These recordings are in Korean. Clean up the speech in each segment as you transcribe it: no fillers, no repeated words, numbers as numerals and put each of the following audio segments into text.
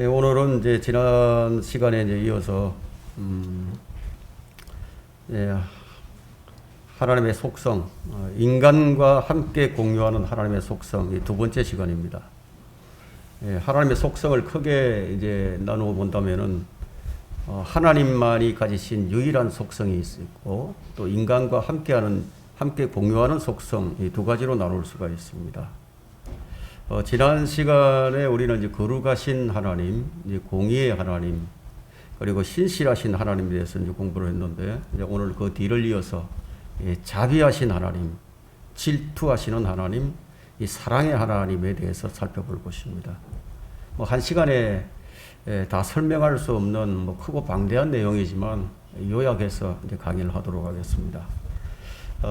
오늘은 이제 지난 시간에 이제 이어서 예, 하나님의 속성, 인간과 함께 공유하는 하나님의 속성, 이 두 번째 시간입니다. 하나님의 속성을 크게 이제 나누어 본다면은 하나님만이 가지신 유일한 속성이 있고 또 인간과 함께 공유하는 속성, 이 두 가지로 나눌 수가 있습니다. 지난 시간에 우리는 이제 거룩하신 하나님, 이제 공의의 하나님, 그리고 신실하신 하나님에 대해서 이제 공부를 했는데, 이제 오늘 그 뒤를 이어서 자비하신 하나님, 질투하시는 하나님, 이 사랑의 하나님에 대해서 살펴볼 것입니다. 한 시간에 다 설명할 수 없는 크고 방대한 내용이지만 요약해서 이제 강의를 하도록 하겠습니다.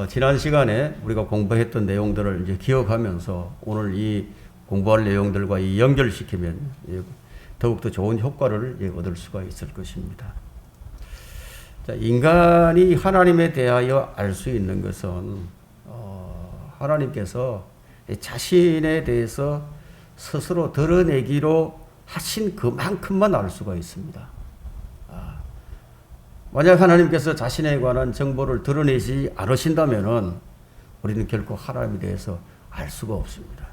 지난 시간에 우리가 공부했던 내용들을 이제 기억하면서 오늘 이 공부할 내용들과 이 연결시키면 더욱더 좋은 효과를 얻을 수가 있을 것입니다. 자, 인간이 하나님에 대하여 알 수 있는 것은 하나님께서 자신에 대해서 스스로 드러내기로 하신 그만큼만 알 수가 있습니다. 만약 하나님께서 자신에 관한 정보를 드러내지 않으신다면 우리는 결코 하나님에 대해서 알 수가 없습니다.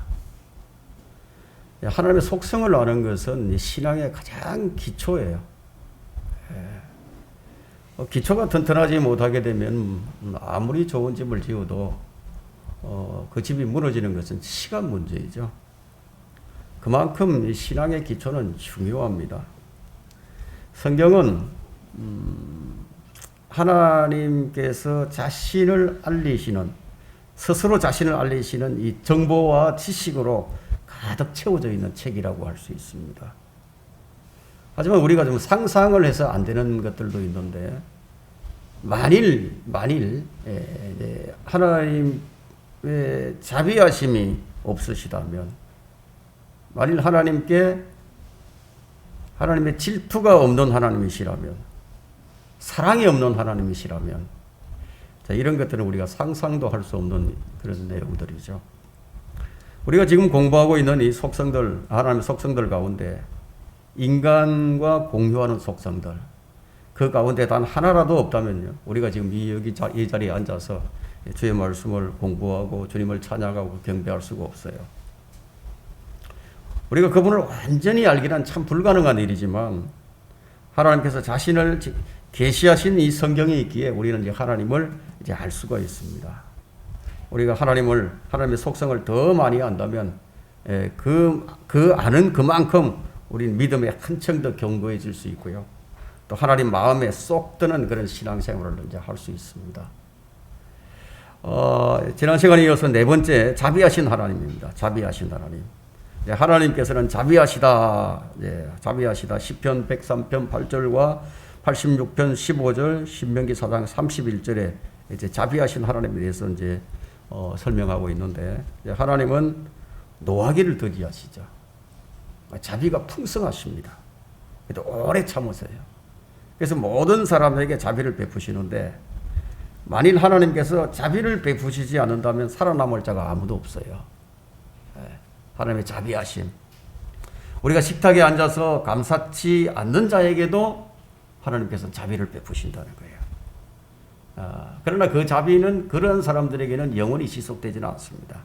하나님의 속성을 아는 것은 신앙의 가장 기초예요. 기초가 튼튼하지 못하게 되면 아무리 좋은 집을 지어도 그 집이 무너지는 것은 시간 문제이죠. 그만큼 신앙의 기초는 중요합니다. 성경은 하나님께서 스스로 자신을 알리시는 이 정보와 지식으로 가득 채워져 있는 책이라고 할 수 있습니다. 하지만 우리가 좀 상상을 해서 안 되는 것들도 있는데, 만일 하나님의 자비하심이 없으시다면, 만일 하나님의 질투가 없는 하나님이시라면, 사랑이 없는 하나님이시라면, 자, 이런 것들은 우리가 상상도 할 수 없는 그런 내용들이죠. 우리가 지금 공부하고 있는 이 속성들, 하나님의 속성들 가운데 인간과 공유하는 속성들, 그 가운데 단 하나라도 없다면요, 우리가 지금 이 자리에 앉아서 주의 말씀을 공부하고 주님을 찬양하고 경배할 수가 없어요. 우리가 그분을 완전히 알기란 참 불가능한 일이지만 하나님께서 자신을 계시하신 이 성경이 있기에 우리는 이제 하나님을 이제 알 수가 있습니다. 우리가 하나님의 속성을 더 많이 안다면 그 아는 그만큼 우리는 믿음에 한층 더 견고해질 수 있고요. 또 하나님 마음에 쏙 드는 그런 신앙생활을 이제 할 수 있습니다. 지난 시간에 이어서 네 번째, 자비하신 하나님입니다. 자비하신 하나님. 하나님께서는 자비하시다. 자비하시다. 시편 103편 8절과 86편 15절, 신명기 4장 31절에 이제 자비하신 하나님에 대해서 이제 설명하고 있는데, 하나님은 노하기를 더디하시죠. 자비가 풍성하십니다. 오래 참으세요. 그래서 모든 사람에게 자비를 베푸시는데, 만일 하나님께서 자비를 베푸시지 않는다면 살아남을 자가 아무도 없어요. 하나님의 자비하심. 우리가 식탁에 앉아서 감사치 않는 자에게도 하나님께서는 자비를 베푸신다는 거예요. 그러나 그 자비는 그런 사람들에게는 영원히 지속되지는 않습니다.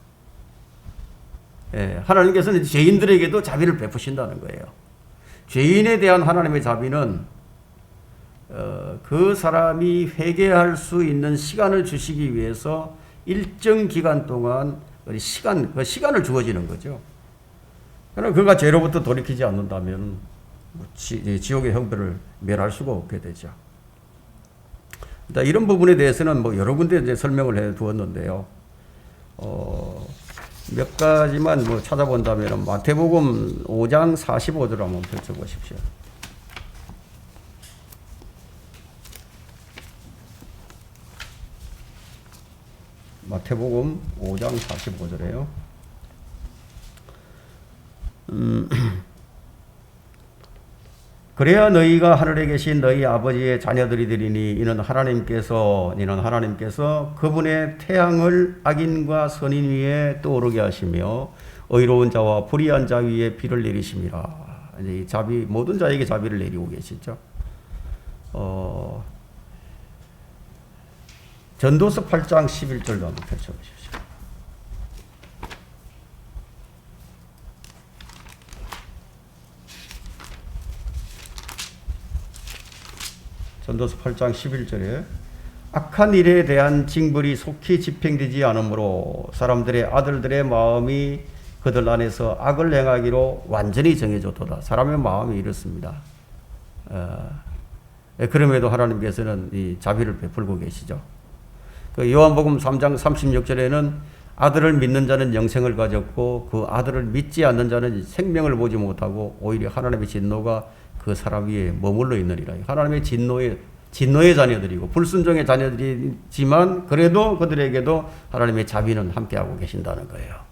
하나님께서는 죄인들에게도 자비를 베푸신다는 거예요. 죄인에 대한 하나님의 자비는 그 사람이 회개할 수 있는 시간을 주시기 위해서 일정 기간 동안 그 시간을 주어지는 거죠. 그러나 그가 죄로부터 돌이키지 않는다면 지옥의 형벌을 면할 수가 없게 되죠. 이런 부분에 대해서는 여러 군데 이제 설명을 해 두었는데요. 몇 가지만 찾아본다면 마태복음 5장 45절 한번 펼쳐보십시오. 마태복음 5장 45절에요. 그래야 너희가 하늘에 계신 너희 아버지의 자녀들이 되리니 이는 하나님께서 그분의 태양을 악인과 선인 위에 떠오르게 하시며 의로운 자와 불의한 자 위에 비를 내리심이라. 이제 이 자비, 모든 자에게 자비를 내리고 계시죠. 전도서 8장 11절도 한번 펼쳐보십시오. 전도서 8장 11절에 악한 일에 대한 징벌이 속히 집행되지 않으므로 사람들의 아들들의 마음이 그들 안에서 악을 행하기로 완전히 정해졌도다. 사람의 마음이 이렇습니다. 그럼에도 하나님께서는 이 자비를 베풀고 계시죠. 그 요한복음 3장 36절에는 아들을 믿는 자는 영생을 가졌고 그 아들을 믿지 않는 자는 생명을 보지 못하고 오히려 하나님의 진노가 그 사람 위에 머물러 있느니라. 하나님의 진노의 자녀들이고 불순종의 자녀들이지만 그래도 그들에게도 하나님의 자비는 함께하고 계신다는 거예요.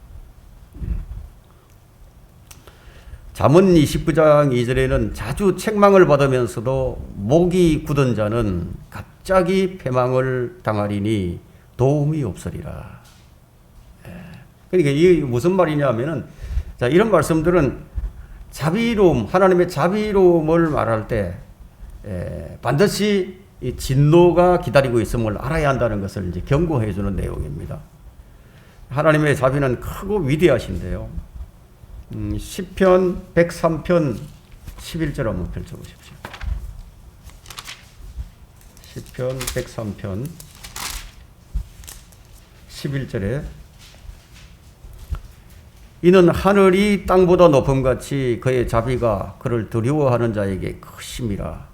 잠언 29장 2절에는 자주 책망을 받으면서도 목이 굳은 자는 갑자기 패망을 당하리니 도움이 없으리라. 그러니까 이게 무슨 말이냐 하면은, 자, 이런 말씀들은 자비로움, 하나님의 자비로움을 말할 때 반드시 이 진노가 기다리고 있음을 알아야 한다는 것을 이제 경고해 주는 내용입니다. 하나님의 자비는 크고 위대하신데요. 시편 103편 11절 한번 펼쳐보십시오. 시편 103편 11절에 이는 하늘이 땅보다 높음같이 그의 자비가 그를 두려워하는 자에게 크심이라.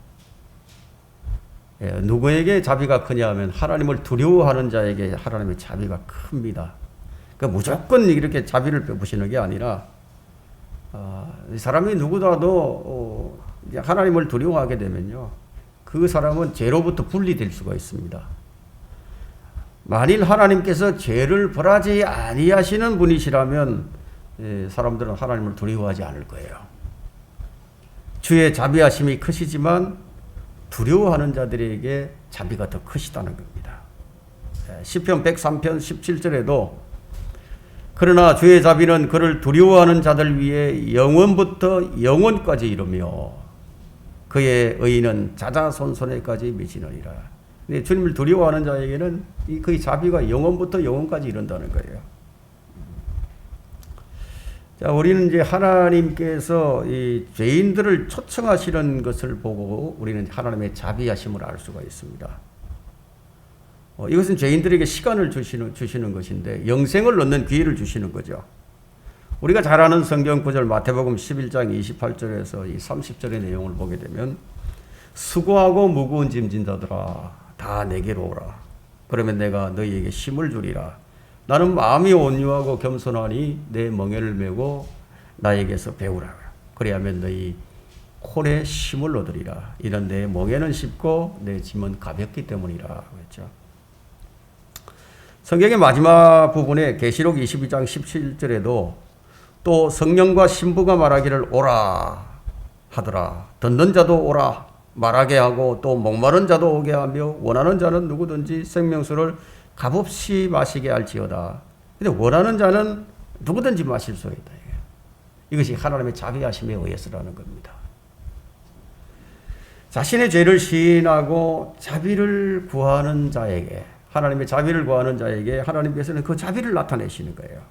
누구에게 자비가 크냐 하면 하나님을 두려워하는 자에게 하나님의 자비가 큽니다. 그러니까 무조건 이렇게 자비를 베푸시는 게 아니라 사람이 누구라도 하나님을 두려워하게 되면요, 그 사람은 죄로부터 분리될 수가 있습니다. 만일 하나님께서 죄를 벌하지 아니하시는 분이시라면 사람들은 하나님을 두려워하지 않을 거예요. 주의 자비하심이 크시지만 두려워하는 자들에게 자비가 더 크시다는 겁니다. 시편 103편 17절에도 그러나 주의 자비는 그를 두려워하는 자들 위에 영원부터 영원까지 이르며 그의 의인은 자자손손에까지 미치느니라. 주님을 두려워하는 자에게는 그의 자비가 영원부터 영원까지 이른다는 거예요. 자, 우리는 이제 하나님께서 이 죄인들을 초청하시는 것을 보고 우리는 하나님의 자비하심을 알 수가 있습니다. 이것은 죄인들에게 시간을 주시는 것인데 영생을 얻는 기회를 주시는 거죠. 우리가 잘 아는 성경 구절 마태복음 11장 28절에서 이 30절의 내용을 보게 되면 수고하고 무거운 짐진 자들아 다 내게로 오라. 그러면 내가 너희에게 쉼을 주리라. 나는 마음이 온유하고 겸손하니 내 멍에를 메고 나에게서 배우라. 그래야면 너희 홀에 쉼을 얻으리라. 이런 내 멍에는 쉽고 내 짐은 가볍기 때문이라. 그랬죠. 성경의 마지막 부분에 계시록 22장 17절에도 또 성령과 신부가 말하기를 오라 하더라. 듣는 자도 오라 말하게 하고 또 목마른 자도 오게 하며 원하는 자는 누구든지 생명수를 값없이 마시게 할지어다. 근데 원하는 자는 누구든지 마실 수 있다. 이것이 하나님의 자비하심에 의해서라는 겁니다. 자신의 죄를 시인하고 자비를 구하는 자에게, 하나님의 자비를 구하는 자에게 하나님께서는 그 자비를 나타내시는 거예요.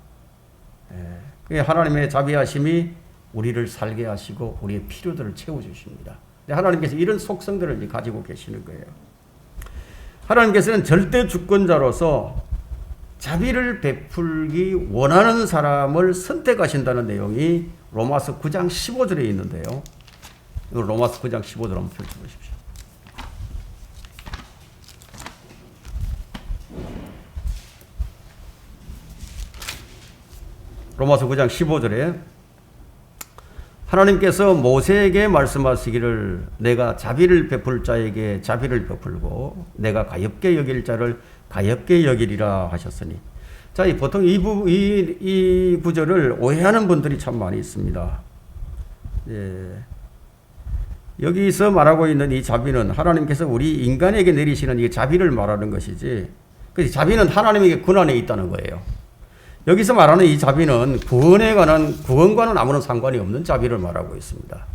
하나님의 자비하심이 우리를 살게 하시고 우리의 필요들을 채워주십니다. 하나님께서 이런 속성들을 가지고 계시는 거예요. 하나님께서는 절대 주권자로서 자비를 베풀기 원하는 사람을 선택하신다는 내용이 로마서 9장 15절에 있는데요. 로마서 9장 15절 한번 펼쳐보십시오. 로마서 9장 15절에 하나님께서 모세에게 말씀하시기를 내가 자비를 베풀 자에게 자비를 베풀고 내가 가엾게 여길 자를 가엾게 여기리라 하셨으니. 자, 보통 이 구절을 오해하는 분들이 참 많이 있습니다. 여기서 말하고 있는 이 자비는 하나님께서 우리 인간에게 내리시는 이 자비를 말하는 것이지, 그 자비는 하나님에게 권한에 있다는 거예요. 여기서 말하는 이 자비는 구원과는 아무런 상관이 없는 자비를 말하고 있습니다.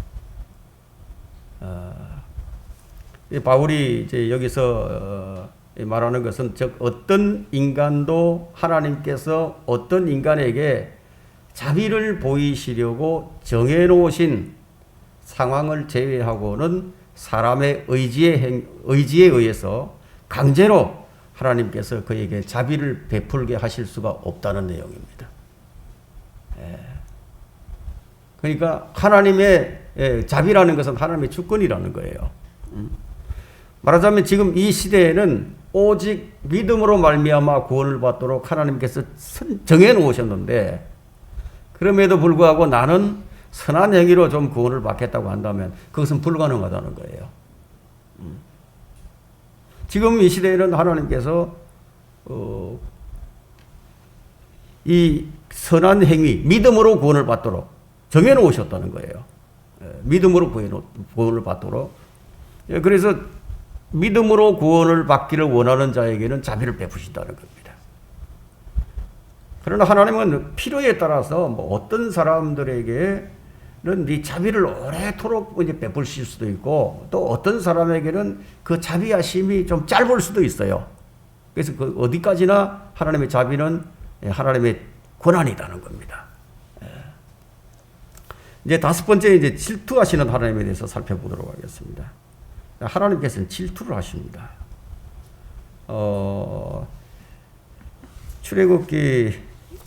이 바울이 이제 여기서 말하는 것은 즉 어떤 인간도 하나님께서 어떤 인간에게 자비를 보이시려고 정해놓으신 상황을 제외하고는 사람의 의지에 의해서 강제로 하나님께서 그에게 자비를 베풀게 하실 수가 없다는 내용입니다. 그러니까 하나님의 자비라는 것은 하나님의 주권이라는 거예요. 말하자면 지금 이 시대에는 오직 믿음으로 말미암아 구원을 받도록 하나님께서 정해 놓으셨는데 그럼에도 불구하고 나는 선한 행위로 좀 구원을 받겠다고 한다면 그것은 불가능하다는 거예요. 지금 이 시대에는 하나님께서 이 선한 행위, 믿음으로 구원을 받도록 정해 놓으셨다는 거예요. 믿음으로 구원을 받도록. 그래서 믿음으로 구원을 받기를 원하는 자에게는 자비를 베푸신다는 겁니다. 그러나 하나님은 필요에 따라서 뭐 어떤 사람들에게는 이 자비를 오래도록 이제 베푸실 수도 있고 또 어떤 사람에게는 그 자비하심이 좀 짧을 수도 있어요. 그래서 그 어디까지나 하나님의 자비는 하나님의 권한이라는 겁니다. 이제 다섯 번째 이제 질투하시는 하나님에 대해서 살펴보도록 하겠습니다. 하나님께서는 질투를 하십니다. 출애굽기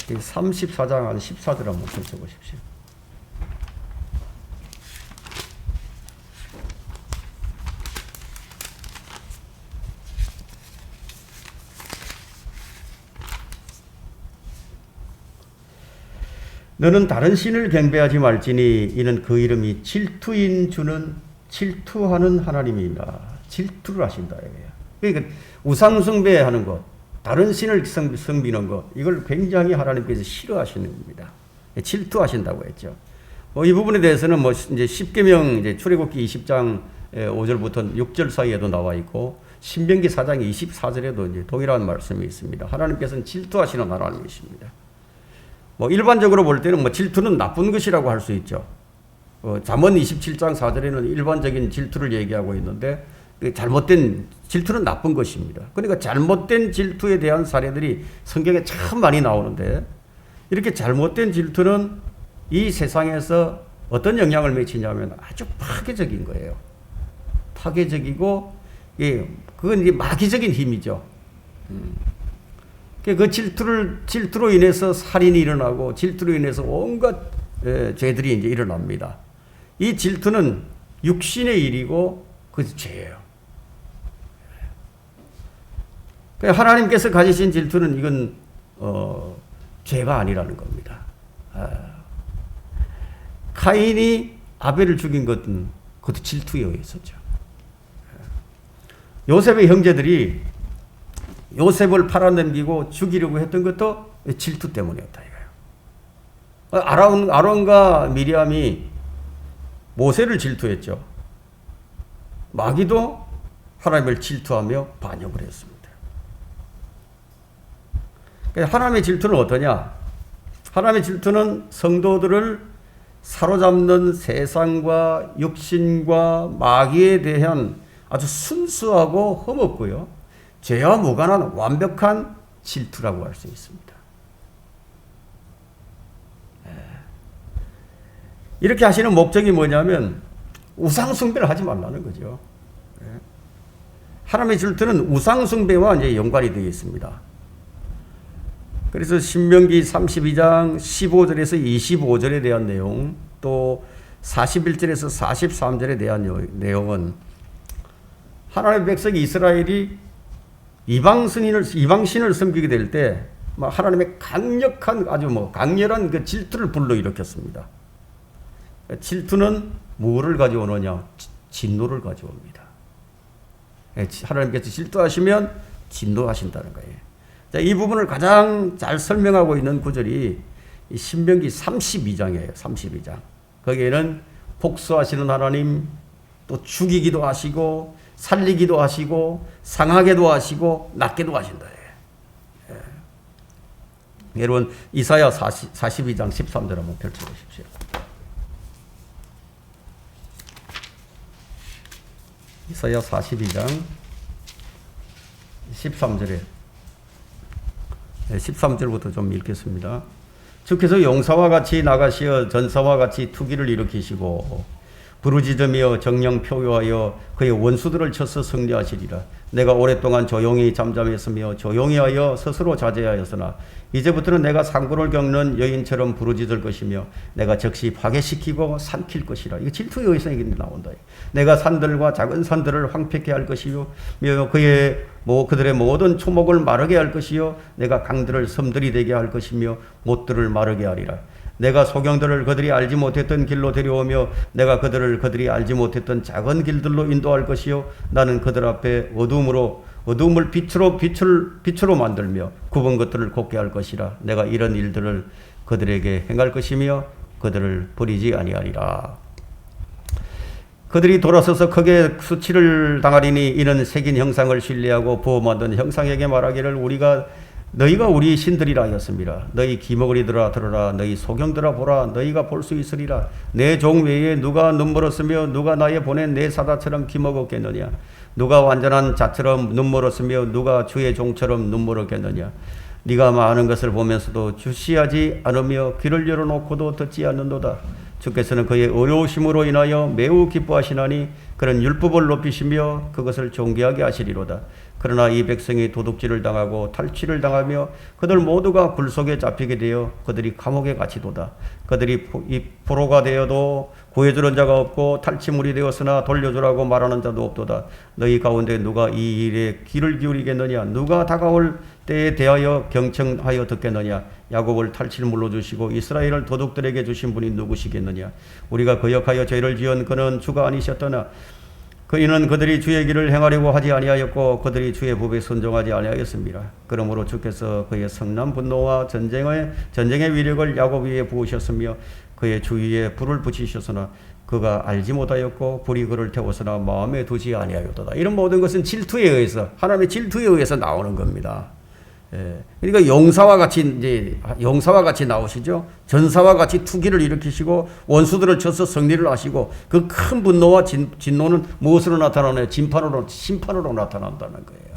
34장 한 14절 한번 펼쳐보십시오. 너는 다른 신을 경배하지 말지니 이는 그 이름이 질투인 주는 질투하는 하나님이라. 질투를 하신다. 그러니까 우상 숭배하는 것, 다른 신을 섬기는 것, 이걸 굉장히 하나님께서 싫어하시는 겁니다. 질투하신다고 했죠. 이 부분에 대해서는 뭐 이제 십계명 이제 출애굽기 20장 5절부터 6절 사이에도 나와 있고 신명기 4장 24절에도 이제 동일한 말씀이 있습니다. 하나님께서는 질투하시는 하나님이십니다. 일반적으로 볼 때는 질투는 나쁜 것이라고 할 수 있죠. 잠언 27장 4절에는 일반적인 질투를 얘기하고 있는데 잘못된 질투는 나쁜 것입니다. 그러니까 잘못된 질투에 대한 사례들이 성경에 참 많이 나오는데 이렇게 잘못된 질투는 이 세상에서 어떤 영향을 미치냐면 아주 파괴적인 거예요. 파괴적이고 그건 이제 마귀적인 힘이죠. 그 질투로 인해서 살인이 일어나고 질투로 인해서 온갖 죄들이 이제 일어납니다. 이 질투는 육신의 일이고 그것이 죄예요. 하나님께서 가지신 질투는 이건 죄가 아니라는 겁니다. 카인이 아벨을 죽인 것은 그것도 질투에 의해서죠. 요셉의 형제들이 요셉을 팔아넘기고 죽이려고 했던 것도 질투 때문이었다 이거예요. 아론과 미리암이 모세를 질투했죠. 마귀도 하나님을 질투하며 반역을 했습니다. 하나님의 질투는 어떠냐? 하나님의 질투는 성도들을 사로잡는 세상과 육신과 마귀에 대한 아주 순수하고 험없고요. 죄와 무관한 완벽한 질투라고 할 수 있습니다. 이렇게 하시는 목적이 뭐냐면 우상숭배를 하지 말라는 거죠. 하나님의 질투는 우상숭배와 이제 연관이 되어 있습니다. 그래서 신명기 32장 15절에서 25절에 대한 내용, 또 41절에서 43절에 대한 내용은 하나님의 백성 이스라엘이 이방신을 섬기게 될 때 하나님의 강력한 아주 강렬한 그 질투를 불러일으켰습니다. 질투는 뭐를 가져오느냐? 진노를 가져옵니다. 하나님께서 질투하시면 진노하신다는 거예요. 자, 이 부분을 가장 잘 설명하고 있는 구절이 신명기 32장이에요. 32장. 거기에는 복수하시는 하나님, 또 죽이기도 하시고 살리기도 하시고 상하게도 하시고 낫게도 하신다. 여러분 이사야 42장 13절 한번 펼쳐보십시오. 이사야 42장 13절에 13절부터 좀 읽겠습니다. 주께서 용사와 같이 나가시어 전사와 같이 투기를 일으키시고 부르짖으며 정령 표효하여 그의 원수들을 쳐서 승리하시리라. 내가 오랫동안 조용히 잠잠했으며 조용히 하여 스스로 자제하였으나 이제부터는 내가 상고를 겪는 여인처럼 부르짖을 것이며 내가 즉시 파괴시키고 삼킬 것이라. 이거 질투의 의성이 나온다. 내가 산들과 작은 산들을 황폐케 할 것이요 그들의 모든 초목을 마르게 할 것이요 내가 강들을 섬들이 되게 할 것이며 못들을 마르게 하리라. 내가 소경들을 그들이 알지 못했던 길로 데려오며 내가 그들이 알지 못했던 작은 길들로 인도할 것이요 나는 그들 앞에 어두움을 빛으로 만들며 굽은 것들을 곱게 할 것이라. 내가 이런 일들을 그들에게 행할 것이며 그들을 버리지 아니하리라. 그들이 돌아서서 크게 수치를 당하리니 이는 새긴 형상을 신뢰하고 부어 만든 형상에게 말하기를 너희가 우리 신들이라 하였습니다. 너희 기머거리들아 들어라. 너희 소경들아 보라. 너희가 볼 수 있으리라. 내 종 외에 누가 눈멀었으며 누가 나의 보낸 내 사자처럼 기먹었겠느냐. 누가 완전한 자처럼 눈멀었으며 누가 주의 종처럼 눈멀었겠느냐. 네가 많은 것을 보면서도 주시하지 않으며 귀를 열어놓고도 듣지 않는도다. 주께서는 그의 어려우심으로 인하여 매우 기뻐하시나니 그는 율법을 높이시며 그것을 존귀하게 하시리로다. 그러나 이 백성이 도둑질을 당하고 탈취를 당하며 그들 모두가 굴속에 잡히게 되어 그들이 감옥에 갇히도다. 그들이 포로가 되어도 구해주는 자가 없고 탈취물이 되었으나 돌려주라고 말하는 자도 없도다. 너희 가운데 누가 이 일에 귀를 기울이겠느냐. 누가 다가올 때에 대하여 경청하여 듣겠느냐. 야곱을 탈취물로 주시고 이스라엘을 도둑들에게 주신 분이 누구시겠느냐. 우리가 거역하여 죄를 지은 그는 주가 아니셨더나 그이는 그들이 주의 길을 행하려고 하지 아니하였고 그들이 주의 법에 순종하지 아니하였습니다. 그러므로 주께서 그의 성난 분노와 전쟁의 위력을 야곱 위에 부으셨으며 그의 주위에 불을 붙이셨으나 그가 알지 못하였고 불이 그를 태웠으나 마음에 두지 아니하였도다. 이런 모든 것은 질투에 의해서 하나님의 질투에 의해서 나오는 겁니다. 그러니까 용사와 같이 나오시죠. 전사와 같이 투기를 일으키시고 원수들을 쳐서 승리를 하시고 그 큰 분노와 진노는 무엇으로 나타나나요? 심판으로 나타난다는 거예요.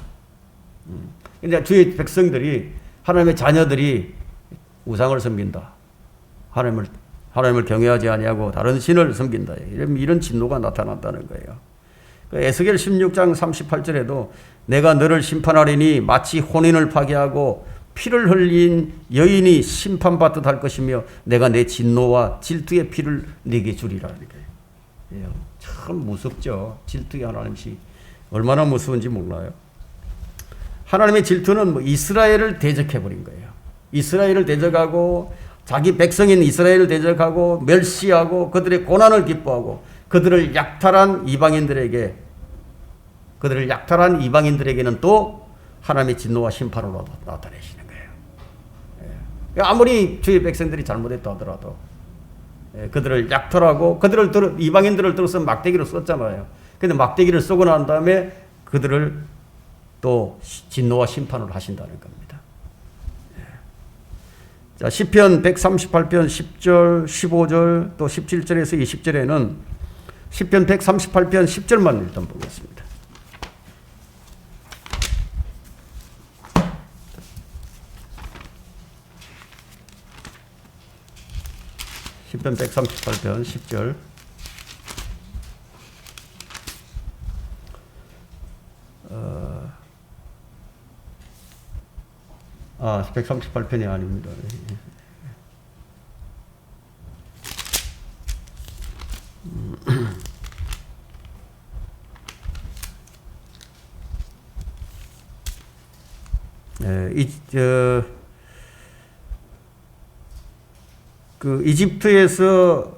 근데 주의 백성들이 하나님의 자녀들이 우상을 섬긴다. 하나님을 경외하지 아니하고 다른 신을 섬긴다. 이런 진노가 나타난다는 거예요. 에스겔 16장 38절에도 내가 너를 심판하리니 마치 혼인을 파괴하고 피를 흘린 여인이 심판받듯 할 것이며 내가 내 진노와 질투의 피를 네게 주리라. 참 무섭죠. 질투의 하나님이 얼마나 무서운지 몰라요. 하나님의 질투는 이스라엘을 대적해버린 거예요. 이스라엘을 대적하고 자기 백성인 이스라엘을 대적하고 멸시하고 그들의 고난을 기뻐하고 그들을 약탈한 이방인들에게는 또 하나님의 진노와 심판으로 나타내시는 거예요. 아무리 주의 백성들이 잘못했다 하더라도 그들을 약탈하고 이방인들을 들어서 막대기로 썼잖아요. 근데 막대기를 쓰고 난 다음에 그들을 또 진노와 심판을 하신다는 겁니다. 자, 시편 138편 10절, 15절, 또 17절에서 20절에는 시편 138편 10절만 일단 보겠습니다. 시편 138편 10절. 138편이 아닙니다. 이집트에서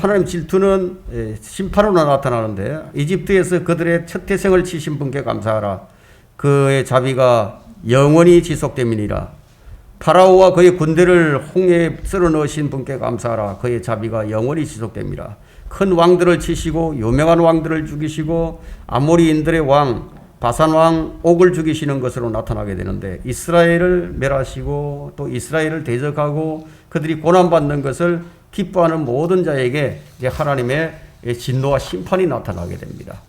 하나님 질투는 심판으로 나타나는데 이집트에서 그들의 첫 태생을 치신 분께 감사하라. 그의 자비가 영원히 지속됨이니라. 파라오와 그의 군대를 홍해에 쓸어 넣으신 분께 감사하라. 그의 자비가 영원히 지속됨이라. 큰 왕들을 치시고 유명한 왕들을 죽이시고 아모리인들의 왕 바산 왕 옥을 죽이시는 것으로 나타나게 되는데 이스라엘을 멸하시고 또 이스라엘을 대적하고 그들이 고난받는 것을 기뻐하는 모든 자에게 이제 하나님의 진노와 심판이 나타나게 됩니다.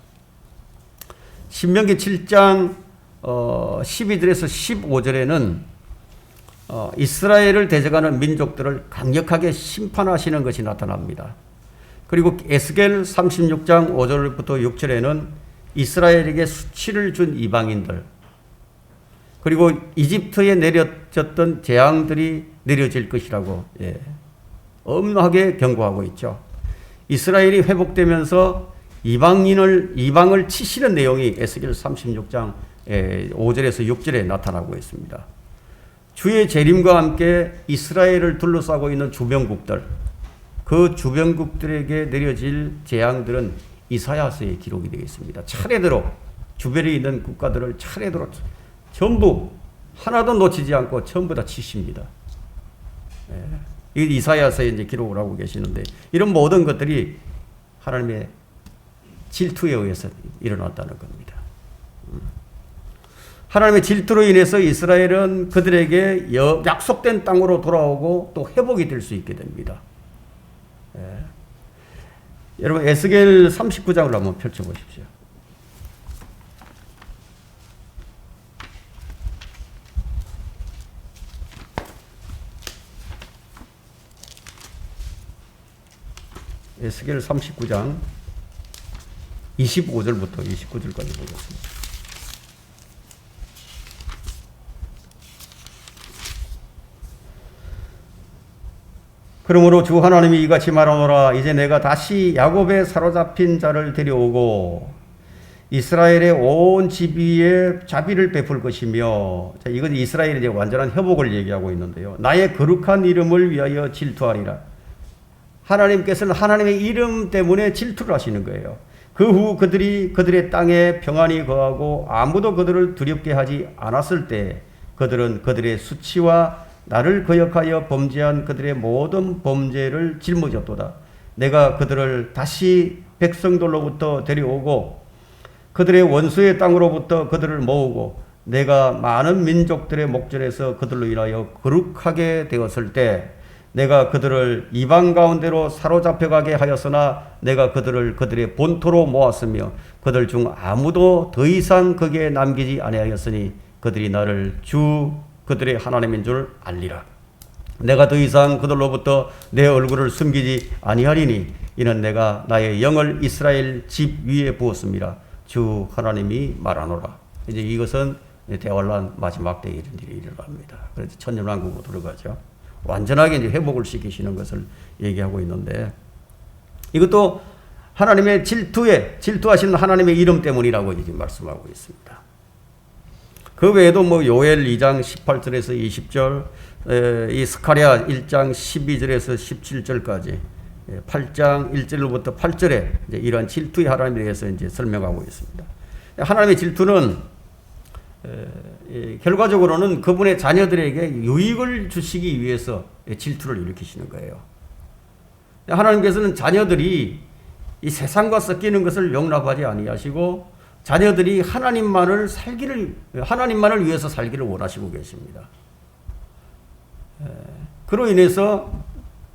신명기 7장 12절에서 15절에는 이스라엘을 대적하는 민족들을 강력하게 심판하시는 것이 나타납니다. 그리고 에스겔 36장 5절부터 6절에는 이스라엘에게 수치를 준 이방인들, 그리고 이집트에 내려졌던 재앙들이 내려질 것이라고 엄하게 경고하고 있죠. 이스라엘이 회복되면서 이방을 치시는 내용이 에스겔 36장 5절에서 6절에 나타나고 있습니다. 주의 재림과 함께 이스라엘을 둘러싸고 있는 주변국들, 그 주변국들에게 내려질 재앙들은 이사야서에 기록이 되어 있습니다. 차례대로 주변에 있는 국가들을 차례대로 전부 하나도 놓치지 않고 전부 다 치십니다. 이 이사야서에 이제 기록을 하고 계시는데, 이런 모든 것들이 하나님의 질투에 의해서 일어났다는 겁니다. 하나님의 질투로 인해서 이스라엘은 그들에게 약속된 땅으로 돌아오고 또 회복이 될 수 있게 됩니다. 여러분 에스겔 39장을 한번 펼쳐보십시오. 에스겔 39장 25절부터 29절까지 보겠습니다. 그러므로 주 하나님이 이같이 말하노라. 이제 내가 다시 야곱에 사로잡힌 자를 데려오고 이스라엘의 온 집 위에 자비를 베풀 것이며, 자, 이건 이스라엘의 이제 완전한 회복을 얘기하고 있는데요. 나의 거룩한 이름을 위하여 질투하리라. 하나님께서는 하나님의 이름 때문에 질투를 하시는 거예요. 그 후 그들의 땅에 평안히 거하고 아무도 그들을 두렵게 하지 않았을 때 그들은 그들의 수치와 나를 거역하여 범죄한 그들의 모든 범죄를 짊어졌도다. 내가 그들을 다시 백성들로부터 데려오고 그들의 원수의 땅으로부터 그들을 모으고 내가 많은 민족들의 목전에서 그들로 인하여 거룩하게 되었을 때 내가 그들을 이방 가운데로 사로잡혀가게 하였으나 내가 그들을 그들의 본토로 모았으며 그들 중 아무도 더 이상 거기에 남기지 아니하였으니 그들이 나를 주 그들의 하나님인 줄 알리라. 내가 더 이상 그들로부터 내 얼굴을 숨기지 아니하리니 이는 내가 나의 영을 이스라엘 집 위에 부었습니다. 주 하나님이 말하노라. 이제 이것은 대환란 마지막 때에 이런 일이 일어납니다. 그래서 천년왕국으로 들어가죠. 완전하게 이제 회복을 시키시는 것을 얘기하고 있는데, 이것도 하나님의 질투하시는 하나님의 이름 때문이라고 이제 말씀하고 있습니다. 그 외에도 뭐 요엘 2장 18절에서 20절, 이 스가랴 1장 12절에서 17절까지 8장 1절부터 8절에 이제 이러한 질투의 하나님에 대해서 이제 설명하고 있습니다. 하나님의 질투는 결과적으로는 그분의 자녀들에게 유익을 주시기 위해서 질투를 일으키시는 거예요. 하나님께서는 자녀들이 이 세상과 섞이는 것을 용납하지 아니하시고 자녀들이 하나님만을 위해서 살기를 원하시고 계십니다. 그로 인해서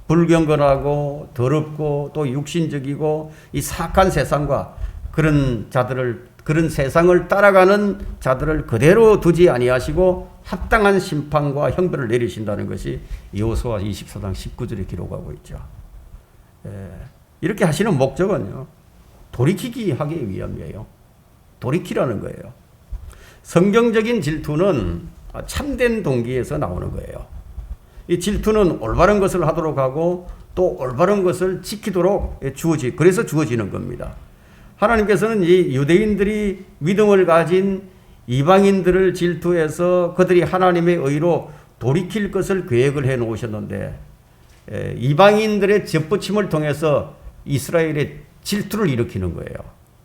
불경건하고 더럽고 또 육신적이고 이 사악한 세상과 그런 세상을 따라가는 자들을 그대로 두지 아니하시고 합당한 심판과 형벌을 내리신다는 것이 여호수아 24장 19절에 기록하고 있죠. 이렇게 하시는 목적은요, 돌이키기 하기 위함이에요. 돌이키라는 거예요. 성경적인 질투는 참된 동기에서 나오는 거예요. 이 질투는 올바른 것을 하도록 하고 또 올바른 것을 지키도록 그래서 주어지는 겁니다. 하나님께서는 이 유대인들이 믿음을 가진 이방인들을 질투해서 그들이 하나님의 의로 돌이킬 것을 계획을 해 놓으셨는데, 이방인들의 접붙임을 통해서 이스라엘의 질투를 일으키는 거예요.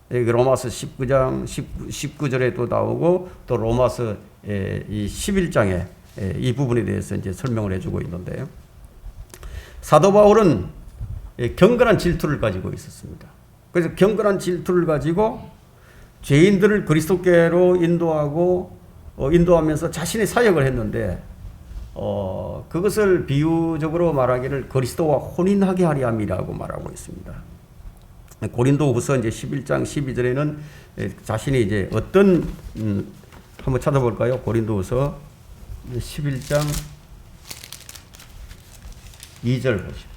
로마서 19장 19절에도 나오고 또 로마서 이 11장에 이 부분에 대해서 이제 설명을 해주고 있는데요. 사도 바울은 경건한 질투를 가지고 있었습니다. 그래서 경건한 질투를 가지고 죄인들을 그리스도께로 인도하면서 자신의 사역을 했는데, 그것을 비유적으로 말하기를 그리스도와 혼인하게 하려 함이라고 말하고 있습니다. 고린도후서 이제 11장 12절에는 자신이 이제 어떤 한번 찾아볼까요? 고린도후서 11장 2절 보십시오.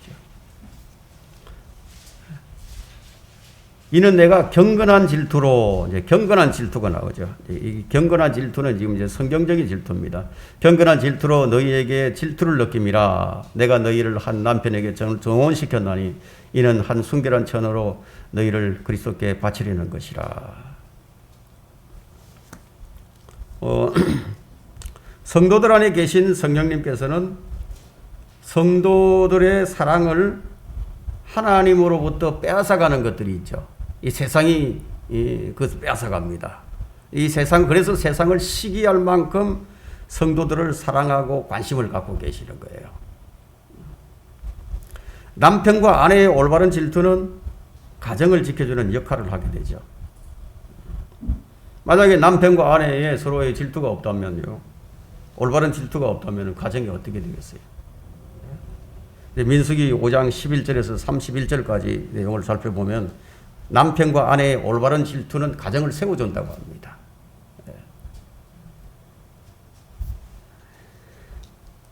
이는 내가 경건한 질투로, 이제 경건한 질투가 나오죠. 이 경건한 질투는 지금 이제 성경적인 질투입니다. 경건한 질투로 너희에게 질투를 느낌이라. 내가 너희를 한 남편에게 정혼시켰나니 이는 한 순결한 천으로 너희를 그리스도께 바치려는 것이라. 성도들 안에 계신 성령님께서는 성도들의 사랑을 하나님으로부터 빼앗아가는 것들이 있죠. 이 세상이 그것을 빼앗아갑니다. 이 세상, 그래서 세상을 시기할 만큼 성도들을 사랑하고 관심을 갖고 계시는 거예요. 남편과 아내의 올바른 질투는 가정을 지켜주는 역할을 하게 되죠. 만약에 남편과 아내의 서로의 질투가 없다면요, 올바른 질투가 없다면 가정이 어떻게 되겠어요? 민수기 5장 11절에서 31절까지 내용을 살펴보면 남편과 아내의 올바른 질투는 가정을 세워준다고 합니다.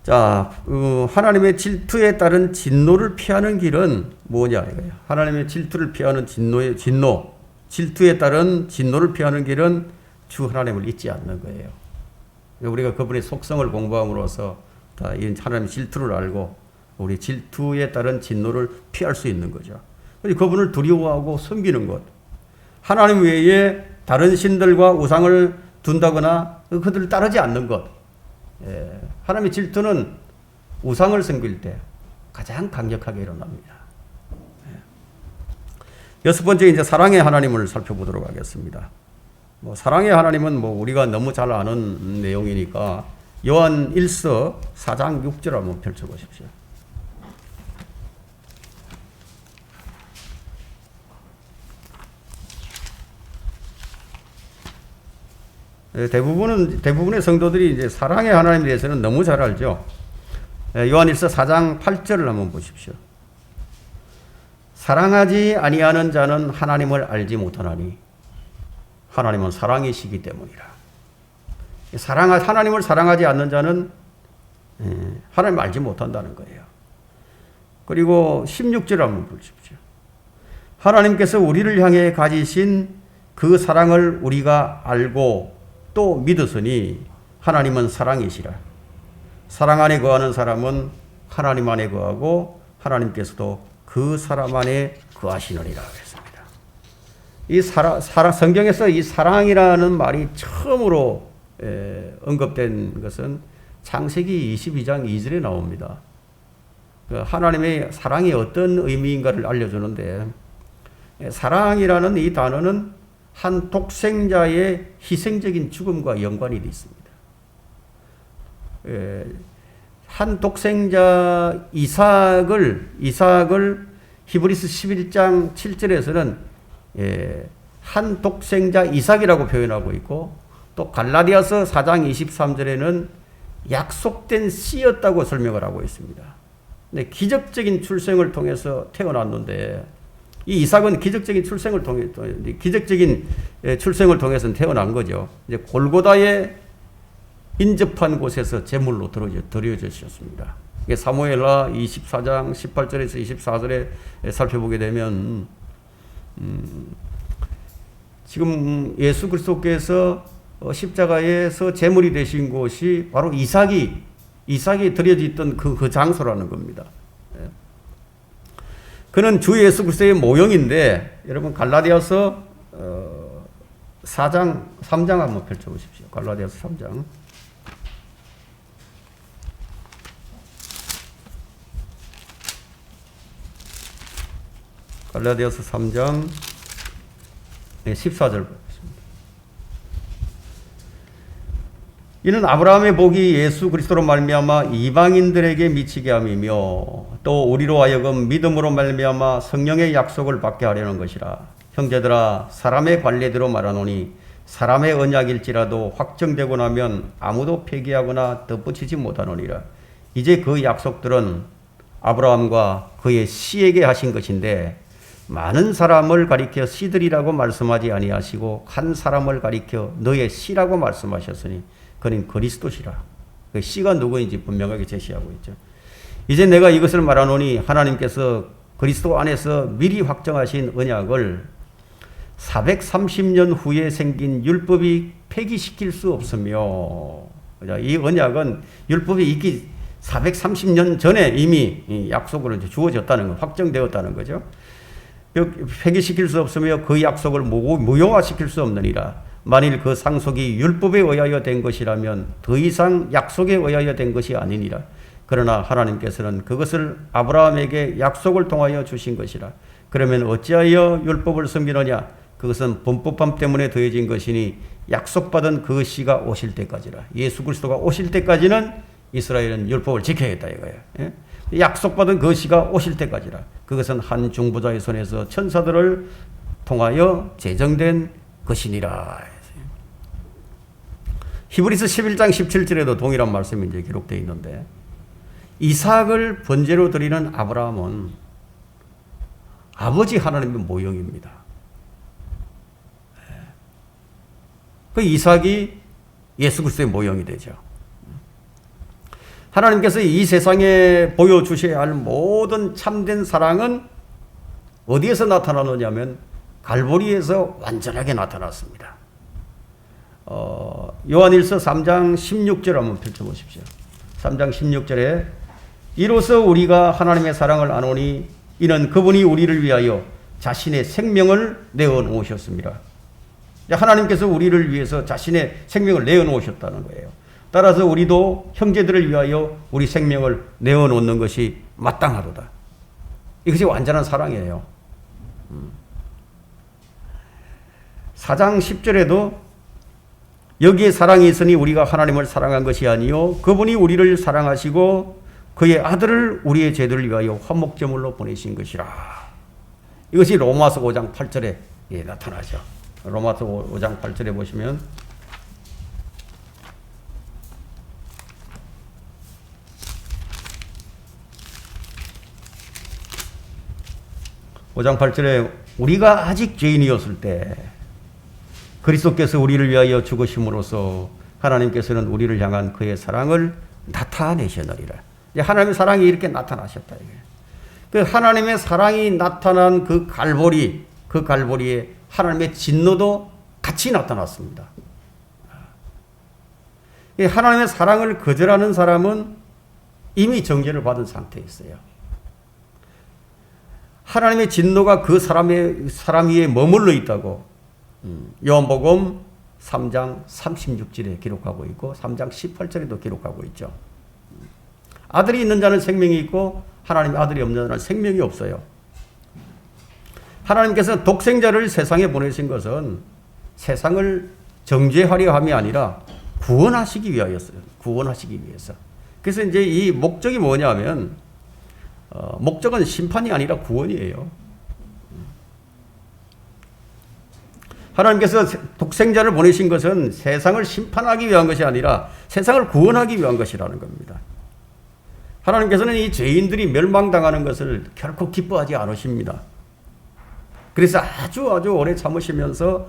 자, 하나님의 질투에 따른 진노를 피하는 길은 뭐냐 이거예요. 하나님의 질투를 피하는 질투에 따른 진노를 피하는 길은 주 하나님을 잊지 않는 거예요. 우리가 그분의 속성을 공부함으로써 다 이 하나님의 질투를 알고 우리 질투에 따른 진노를 피할 수 있는 거죠. 그분을 두려워하고 섬기는 것. 하나님 외에 다른 신들과 우상을 둔다거나 그들을 따르지 않는 것. 하나님의 질투는 우상을 섬길 때 가장 강력하게 일어납니다. 여섯 번째 이제 사랑의 하나님을 살펴보도록 하겠습니다. 사랑의 하나님은 우리가 너무 잘 아는 내용이니까 요한 1서 4장 6절 한번 펼쳐보십시오. 대부분의 성도들이 이제 사랑의 하나님에 대해서는 너무 잘 알죠. 요한일서 4장 8절을 한번 보십시오. 사랑하지 아니하는 자는 하나님을 알지 못하나니 하나님은 사랑이시기 때문이라. 하나님을 사랑하지 않는 자는 하나님을 알지 못한다는 거예요. 그리고 16절 한번 보십시오. 하나님께서 우리를 향해 가지신 그 사랑을 우리가 알고 또 믿었으니 하나님은 사랑이시라. 사랑 안에 거하는 사람은 하나님 안에 거하고 하나님께서도 그 사람 안에 거하시느니라 했습니다. 이 성경에서 이 사랑이라는 말이 처음으로 언급된 것은 창세기 22장 2절에 나옵니다. 하나님의 사랑이 어떤 의미인가를 알려주는데, 사랑이라는 이 단어는 한 독생자의 희생적인 죽음과 연관이 되어 있습니다. 한 독생자 이삭을 히브리서 11장 7절에서는 한 독생자 이삭이라고 표현하고 있고, 또 갈라디아서 4장 23절에는 약속된 씨였다고 설명을 하고 있습니다. 근데 기적적인 출생을 통해서 태어났는데, 이 이삭은 기적적인 출생을 통해서 태어난 거죠. 이제 골고다에 인접한 곳에서 제물로 드려주셨습니다. 사무엘하 24장 18절에서 24절에 살펴보게 되면 지금 예수 그리스도께서 십자가에서 제물이 되신 곳이 바로 이삭이 드려졌던 그 장소라는 겁니다. 그는 주 예수 그리스도의 모형인데, 여러분 갈라디아서 3장 한번 펼쳐보십시오. 갈라디아서 3장. 갈라디아서 3장 14절 보겠습니다. 이는 아브라함의 복이 예수 그리스도로 말미암아 이방인들에게 미치게 함이며 또 우리로 하여금 믿음으로 말미암아 성령의 약속을 받게 하려는 것이라. 형제들아, 사람의 관례대로 말하노니 사람의 언약일지라도 확정되고 나면 아무도 폐기하거나 덧붙이지 못하노니라. 이제 그 약속들은 아브라함과 그의 씨에게 하신 것인데 많은 사람을 가리켜 씨들이라고 말씀하지 아니하시고 한 사람을 가리켜 너의 씨라고 말씀하셨으니 그는 그리스도시라. 그 씨가 누구인지 분명하게 제시하고 있죠. 이제 내가 이것을 말하노니 하나님께서 그리스도 안에서 미리 확정하신 언약을 430년 후에 생긴 율법이 폐기시킬 수 없으며, 이 언약은 율법이 있기 430년 전에 이미 약속으로 주어졌다는 거, 확정되었다는 거죠. 폐기시킬 수 없으며 그 약속을 무효화시킬 수 없느니라. 만일 그 상속이 율법에 의하여 된 것이라면 더 이상 약속에 의하여 된 것이 아니니라. 그러나 하나님께서는 그것을 아브라함에게 약속을 통하여 주신 것이라. 그러면 어찌하여 율법을 섬기느냐? 그것은 범법함 때문에 더해진 것이니 약속받은 그 시가 오실 때까지라. 예수 그리스도가 오실 때까지는 이스라엘은 율법을 지켜야겠다 이거예요. 예? 약속받은 그 시가 오실 때까지라. 그것은 한 중보자의 손에서 천사들을 통하여 제정된 것이니라. 히브리서 11장 17절에도 동일한 말씀이 이제 기록되어 있는데, 이삭을 번제로 드리는 아브라함은 아버지 하나님의 모형입니다. 그 이삭이 예수 그리스도의 모형이 되죠. 하나님께서 이 세상에 보여주셔야 할 모든 참된 사랑은 어디에서 나타나느냐면 갈보리에서 완전하게 나타났습니다. 요한일서 3장 16절 한번 펼쳐보십시오. 3장 16절에 이로써 우리가 하나님의 사랑을 아노니 이는 그분이 우리를 위하여 자신의 생명을 내어놓으셨습니다. 하나님께서 우리를 위해서 자신의 생명을 내어놓으셨다는 거예요. 따라서 우리도 형제들을 위하여 우리 생명을 내어놓는 것이 마땅하도다. 이것이 완전한 사랑이에요. 4장 10절에도 여기에 사랑이 있으니 우리가 하나님을 사랑한 것이 아니요 그분이 우리를 사랑하시고 그의 아들을 우리의 죄들을 위하여 화목제물로 보내신 것이라. 이것이 로마서 5장 8절에 나타나죠. 로마서 5장 8절에 보시면 (5장 8절에) 우리가 아직 죄인이었을 때 그리스도께서 우리를 위하여 죽으심으로써 하나님께서는 우리를 향한 그의 사랑을 나타내셨느니라. 하나님의 사랑이 이렇게 나타나셨다. 그 하나님의 사랑이 나타난 그 갈보리에 하나님의 진노도 같이 나타났습니다. 하나님의 사랑을 거절하는 사람은 이미 정죄를 받은 상태에 있어요. 하나님의 진노가 그 사람 위에 머물러 있다고 요한복음 3장 36절에 기록하고 있고 3장 18절에도 기록하고 있죠. 아들이 있는 자는 생명이 있고 하나님의 아들이 없는 자는 생명이 없어요. 하나님께서 독생자를 세상에 보내신 것은 세상을 정죄하려 함이 아니라 구원하시기 위하였어요. 구원하시기 위해서. 그래서 이제 이 목적이 뭐냐면 목적은 심판이 아니라 구원이에요. 하나님께서 독생자를 보내신 것은 세상을 심판하기 위한 것이 아니라 세상을 구원하기 위한 것이라는 겁니다. 하나님께서는 이 죄인들이 멸망당하는 것을 결코 기뻐하지 않으십니다. 그래서 아주 오래 참으시면서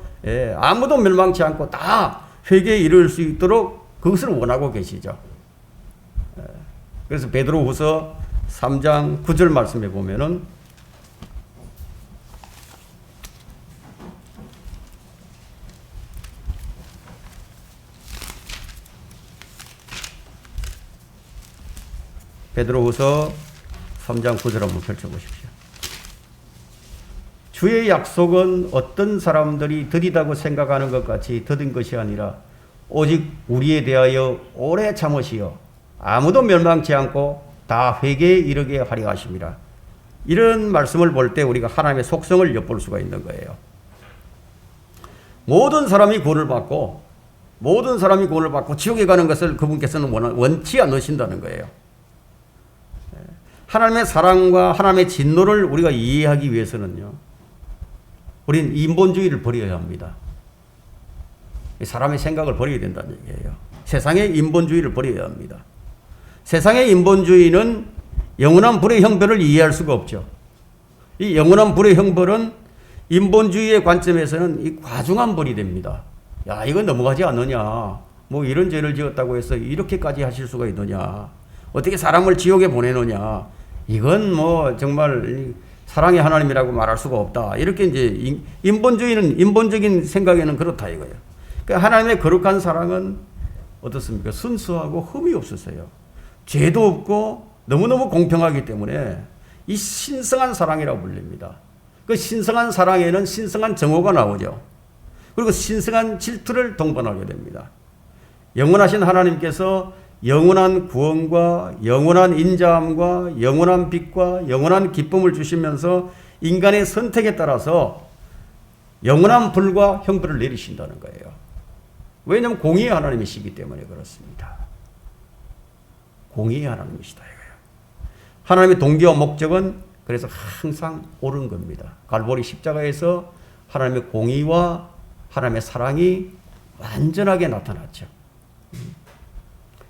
아무도 멸망치 않고 다 회개에 이를 수 있도록 그것을 원하고 계시죠. 그래서 베드로후서 3장 9절 말씀에 보면은 베드로후서 3장 9절 한번 펼쳐보십시오. 주의 약속은 어떤 사람들이 더디다고 생각하는 것 같이 더딘 것이 아니라 오직 우리에 대하여 오래 참으시어 아무도 멸망치 않고 다 회개에 이르게 하려 하심이라. 이런 말씀을 볼 때 우리가 하나님의 속성을 엿볼 수가 있는 거예요. 모든 사람이 구원을 받고 지옥에 가는 것을 그분께서는 원치 않으신다는 거예요. 하나님의 사랑과 하나님의 진노를 우리가 이해하기 위해서는요, 우리는 인본주의를 버려야 합니다. 사람의 생각을 버려야 된다는 얘기예요. 세상의 인본주의를 버려야 합니다. 세상의 인본주의는 영원한 불의 형편을 이해할 수가 없죠. 이 영원한 불의 형벌은 인본주의의 관점에서는 이 과중한 벌이 됩니다. 야, 이건 넘어가지 않느냐. 뭐 이런 죄를 지었다고 해서 이렇게까지 하실 수가 있느냐. 어떻게 사람을 지옥에 보내느냐. 이건 뭐 정말 사랑의 하나님이라고 말할 수가 없다. 이렇게 이제 인본주의는, 인본적인 생각에는 그렇다 이거예요. 그러니까 하나님의 거룩한 사랑은 어떻습니까? 순수하고 흠이 없으세요. 죄도 없고 너무너무 공평하기 때문에 이 신성한 사랑이라고 불립니다. 그 신성한 사랑에는 신성한 정오가 나오죠. 그리고 신성한 질투를 동반하게 됩니다. 영원하신 하나님께서 영원한 구원과 영원한 인자함과 영원한 빛과 영원한 기쁨을 주시면서 인간의 선택에 따라서 영원한 불과 형벌을 내리신다는 거예요. 왜냐하면 공의의 하나님이시기 때문에 그렇습니다. 공의의 하나님이시다 이거예요. 하나님의 동기와 목적은 그래서 항상 옳은 겁니다. 갈보리 십자가에서 하나님의 공의와 하나님의 사랑이 완전하게 나타났죠.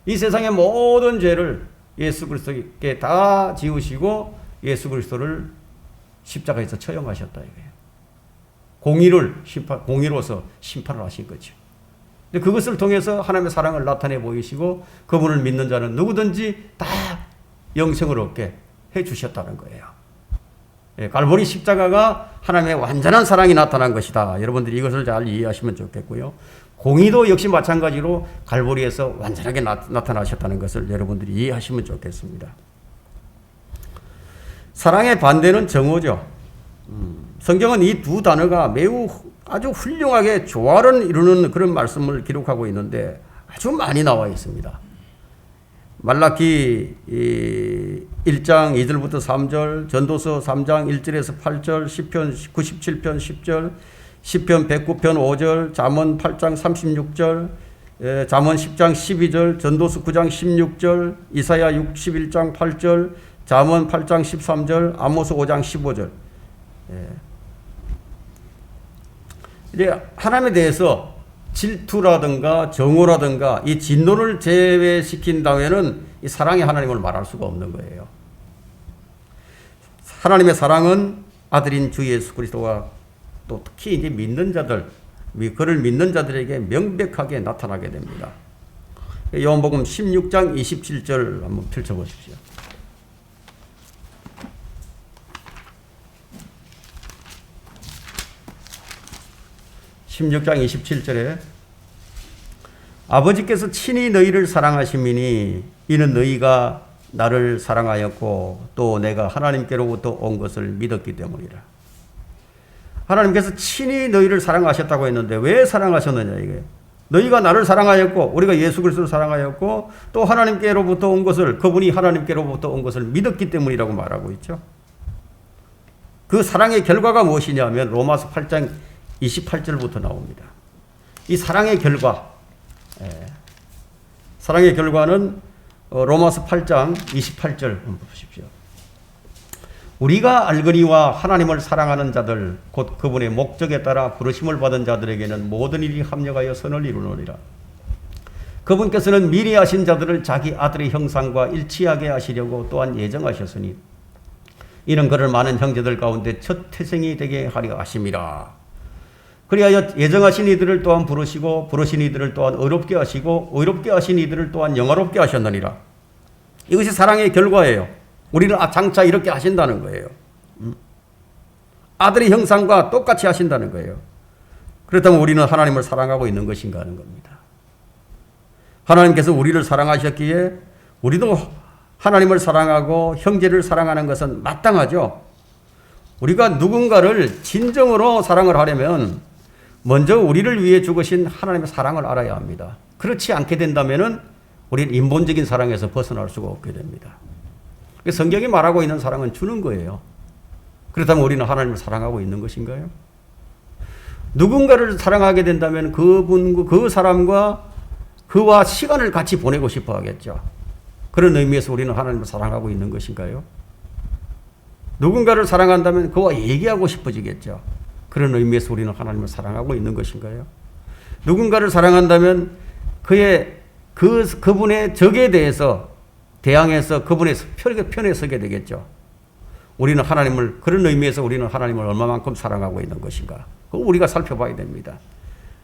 이 세상의 모든 죄를 예수 그리스도께 다 지우시고 예수 그리스도를 십자가에서 처형하셨다 이거예요. 공의로서 심판을 하신 거죠. 근데 그것을 통해서 하나님의 사랑을 나타내 보이시고 그분을 믿는 자는 누구든지 다 영생을 얻게 해 주셨다는 거예요. 갈보리 십자가가 하나님의 완전한 사랑이 나타난 것이다. 여러분들이 이것을 잘 이해하시면 좋겠고요. 공의도 역시 마찬가지로 갈보리에서 완전하게 나타나셨다는 것을 여러분들이 이해하시면 좋겠습니다. 사랑의 반대는 정오죠. 성경은 이 두 단어가 매우 아주 훌륭하게 조화를 이루는 그런 말씀을 기록하고 있는데 아주 많이 나와 있습니다. 말라기 1장 2절부터 3절, 전도서 3장 1절에서 8절, 시편 97편 10절, 시편 109편 5절, 잠언 8장 36절, 잠언 10장 12절, 전도서 9장 16절, 이사야 61장 8절, 잠언 8장 13절, 아모스 5장 15절. 이제 하나님에 대해서 질투라든가 정오라든가 이 진노를 제외시킨 다음에는 이 사랑의 하나님을 말할 수가 없는 거예요. 하나님의 사랑은 아들인 주 예수 그리스도와 또 특히 이제 믿는 자들, 그를 믿는 자들에게 명백하게 나타나게 됩니다. 요한복음 16장 27절 한번 펼쳐보십시오. 16장 27절에 아버지께서 친히 너희를 사랑하심이니 이는 너희가 나를 사랑하였고 또 내가 하나님께로부터 온 것을 믿었기 때문이라. 하나님께서 친히 너희를 사랑하셨다고 했는데 왜 사랑하셨느냐 이게. 너희가 나를 사랑하였고 우리가 예수 그리스도를 사랑하였고 또 하나님께로부터 온 것을 그분이 하나님께로부터 온 것을 믿었기 때문이라고 말하고 있죠. 그 사랑의 결과가 무엇이냐면 로마서 8장 28절부터 나옵니다. 이 사랑의 결과, 사랑의 결과는 로마서 8장 28절 한번 보십시오. 우리가 알거니와 하나님을 사랑하는 자들 곧 그분의 목적에 따라 부르심을 받은 자들에게는 모든 일이 합력하여 선을 이루느니라. 그분께서는 미리 하신 자들을 자기 아들의 형상과 일치하게 하시려고 또한 예정하셨으니 이는 그를 많은 형제들 가운데 첫 태생이 되게 하려 하심이라. 그리하여 예정하신 이들을 또한 부르시고 부르신 이들을 또한 의롭게 하시고 의롭게 하신 이들을 또한 영화롭게 하셨느니라. 이것이 사랑의 결과예요. 우리는 장차 이렇게 하신다는 거예요. 아들의 형상과 똑같이 하신다는 거예요. 그렇다면 우리는 하나님을 사랑하고 있는 것인가 하는 겁니다. 하나님께서 우리를 사랑하셨기에 우리도 하나님을 사랑하고 형제를 사랑하는 것은 마땅하죠. 우리가 누군가를 진정으로 사랑을 하려면 먼저 우리를 위해 죽으신 하나님의 사랑을 알아야 합니다. 그렇지 않게 된다면 우리는 인본적인 사랑에서 벗어날 수가 없게 됩니다. 성경이 말하고 있는 사랑은 주는 거예요. 그렇다면 우리는 하나님을 사랑하고 있는 것인가요? 누군가를 사랑하게 된다면 그 사람과 그와 시간을 같이 보내고 싶어 하겠죠. 그런 의미에서 우리는 하나님을 사랑하고 있는 것인가요? 누군가를 사랑한다면 그와 얘기하고 싶어지겠죠. 그런 의미에서 우리는 하나님을 사랑하고 있는 것인가요? 누군가를 사랑한다면 그분의 적에 대해서 대항해서 그분의 편에 서게 되겠죠. 우리는 하나님을, 그런 의미에서 우리는 하나님을 얼마만큼 사랑하고 있는 것인가, 그거 우리가 살펴봐야 됩니다.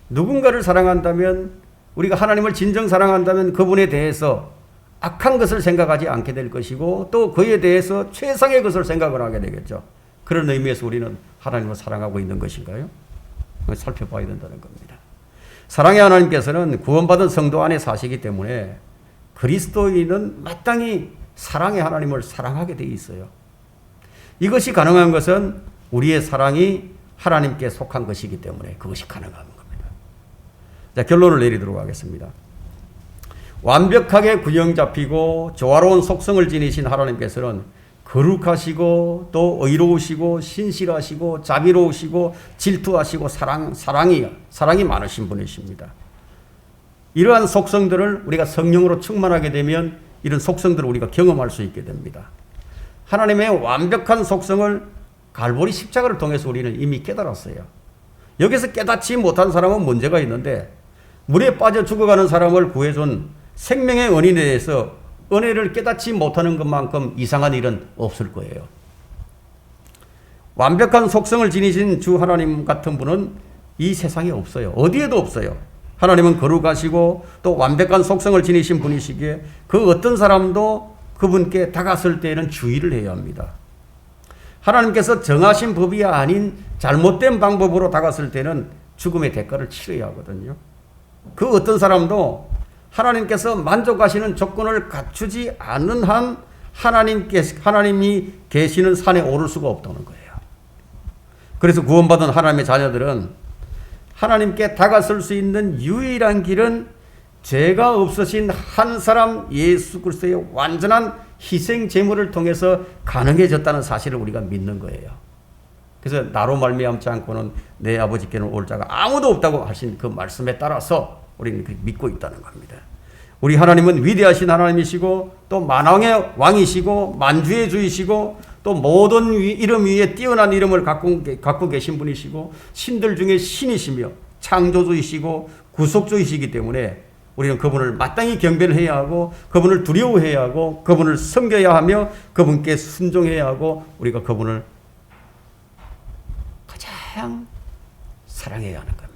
누군가를 사랑한다면, 우리가 하나님을 진정 사랑한다면 그분에 대해서 악한 것을 생각하지 않게 될 것이고, 또 그에 대해서 최상의 것을 생각을 하게 되겠죠. 그런 의미에서 우리는 하나님을 사랑하고 있는 것인가요? 살펴봐야 된다는 겁니다. 사랑의 하나님께서는 구원받은 성도 안에 사시기 때문에 그리스도인은 마땅히 사랑의 하나님을 사랑하게 되어 있어요. 이것이 가능한 것은 우리의 사랑이 하나님께 속한 것이기 때문에 그것이 가능한 겁니다. 자, 결론을 내리도록 하겠습니다. 완벽하게 균형 잡히고 조화로운 속성을 지니신 하나님께서는 거룩하시고 또 의로우시고 신실하시고 자비로우시고 질투하시고 사랑이 많으신 분이십니다. 이러한 속성들을 우리가 성령으로 충만하게 되면 이런 속성들을 우리가 경험할 수 있게 됩니다. 하나님의 완벽한 속성을 갈보리 십자가를 통해서 우리는 이미 깨달았어요. 여기서 깨닫지 못한 사람은 문제가 있는데, 물에 빠져 죽어가는 사람을 구해준 생명의 은인에 대해서 은혜를 깨닫지 못하는 것만큼 이상한 일은 없을 거예요. 완벽한 속성을 지니신 주 하나님 같은 분은 이 세상에 없어요. 어디에도 없어요. 하나님은 거룩하시고 또 완벽한 속성을 지니신 분이시기에 그 어떤 사람도 그분께 다가설 때에는 주의를 해야 합니다. 하나님께서 정하신 법이 아닌 잘못된 방법으로 다가설 때는 죽음의 대가를 치러야 하거든요. 그 어떤 사람도 하나님께서 만족하시는 조건을 갖추지 않는 한 하나님이 계시는 산에 오를 수가 없다는 거예요. 그래서 구원받은 하나님의 자녀들은 하나님께 다가설 수 있는 유일한 길은 죄가 없으신 한 사람 예수 그리스도의 완전한 희생 제물을 통해서 가능해졌다는 사실을 우리가 믿는 거예요. 그래서 나로 말미암지 않고는 내 아버지께는 올 자가 아무도 없다고 하신 그 말씀에 따라서 우리는 믿고 있다는 겁니다. 우리 하나님은 위대하신 하나님이시고 또 만왕의 왕이시고 만주의 주이시고 또 모든 이름 위에 뛰어난 이름을 갖고 계신 분이시고 신들 중에 신이시며 창조주이시고 구속주이시기 때문에 우리는 그분을 마땅히 경배를 해야 하고 그분을 두려워해야 하고 그분을 섬겨야 하며 그분께 순종해야 하고 우리가 그분을 가장 사랑해야 하는 겁니다.